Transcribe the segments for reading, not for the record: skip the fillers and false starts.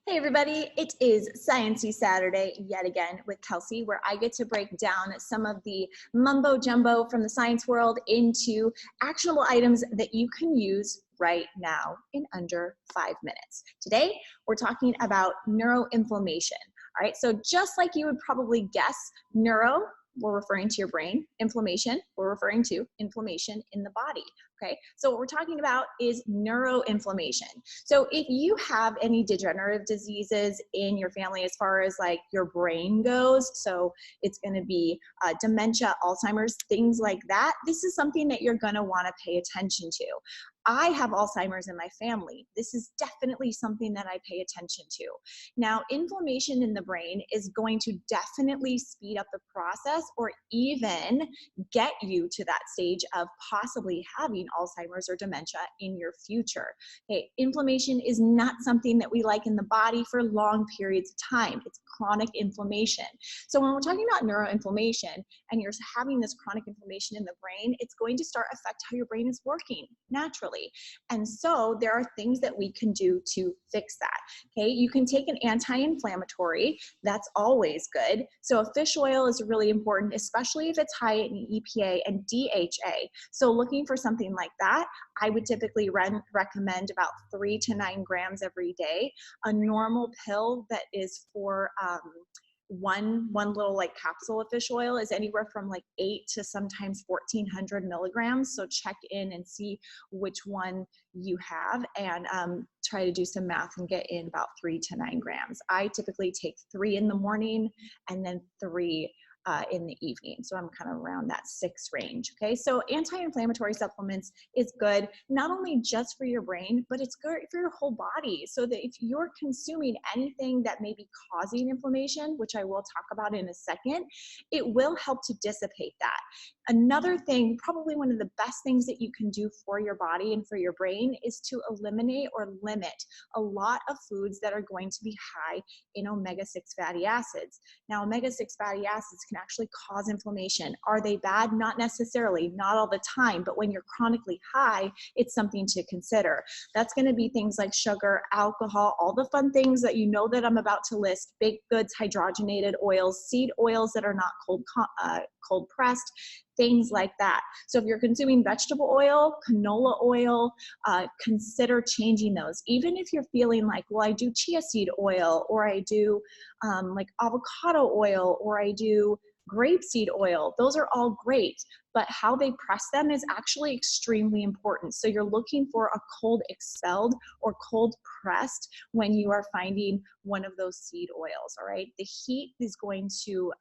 Hey everybody, it is Sciencey Saturday yet again with Kelsey, where I get to break down some of the mumbo jumbo from the science world into actionable items that you can use right now in under 5 minutes. Today, we're talking about neuroinflammation. All right, so just like you would probably guess, neuro, we're referring to your brain. Inflammation, we're referring to inflammation in the body. Okay, so what we're talking about is neuroinflammation. So if you have any degenerative diseases in your family as far as like your brain goes, so it's going to be dementia, Alzheimer's, things like that, this is something that you're going to want to pay attention to. I have Alzheimer's in my family. This is definitely something that I pay attention to. Now, inflammation in the brain is going to definitely speed up the process or even get you to that stage of possibly having Alzheimer's or dementia in your future. Okay, inflammation is not something that we like in the body for long periods of time. It's chronic inflammation. So when we're talking about neuroinflammation and you're having this chronic inflammation in the brain, it's going to start affect how your brain is working naturally. And so there are things that we can do to fix that. Okay, you can take an anti-inflammatory. That's always good. So a fish oil is really important, especially if it's high in EPA and DHA. So looking for something like that, I would typically recommend about 3 to 9 grams every day. A normal pill that is for one little like capsule of fish oil is anywhere from like 8 to sometimes 1,400 milligrams. So check in and see which one you have and try to do some math and get in about 3 to 9 grams. I typically take 3 in the morning and then 3 in the evening. So I'm kind of around that 6 range. Okay, so anti-inflammatory supplements is good, not only just for your brain, but it's good for your whole body. So that if you're consuming anything that may be causing inflammation, which I will talk about in a second, it will help to dissipate that. Another thing, probably one of the best things that you can do for your body and for your brain is to eliminate or limit a lot of foods that are going to be high in omega-6 fatty acids. Now, omega-6 fatty acids can actually cause inflammation. Are they bad? Not necessarily, not all the time, but when you're chronically high, it's something to consider. That's going to be things like sugar, alcohol, all the fun things that you know that I'm about to list, baked goods, hydrogenated oils, seed oils that are not cold pressed, things like that. So if you're consuming vegetable oil, canola oil, consider changing those. Even if you're feeling like, well, I do chia seed oil, or I do like avocado oil, or I do grapeseed oil, those are all great, but how they press them is actually extremely important. So you're looking for a cold expelled or cold pressed when you are finding one of those seed oils, all right? The heat is going to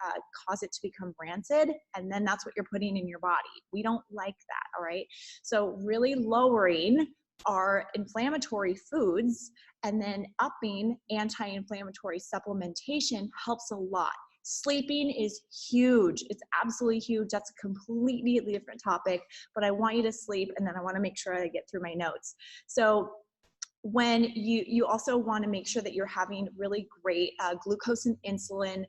cause it to become rancid, and then that's what you're putting in your body. We don't like that, all right? So really lowering our inflammatory foods and then upping anti-inflammatory supplementation helps a lot. Sleeping is huge. It's absolutely huge. That's a completely different topic, but I want you to sleep, and then I want to make sure I get through my notes. So when you also want to make sure that you're having really great glucose and insulin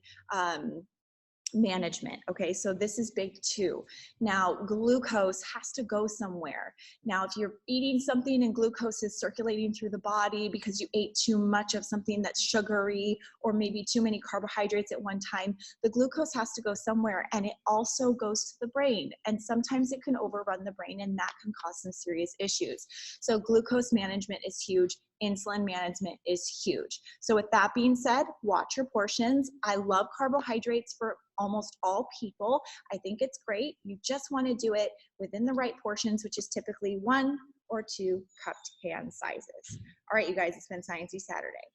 management. Okay, so this is big too. Now, glucose has to go somewhere. Now, if you're eating something and glucose is circulating through the body because you ate too much of something that's sugary or maybe too many carbohydrates at one time, the glucose has to go somewhere, and it also goes to the brain. And sometimes it can overrun the brain, and that can cause some serious issues. So glucose management is huge. Insulin management is huge. So with that being said, watch your portions. I love carbohydrates for almost all people. I think it's great. You just want to do it within the right portions, which is typically 1 or 2 cupped hand sizes. All right, you guys, it's been Sciencey Saturday.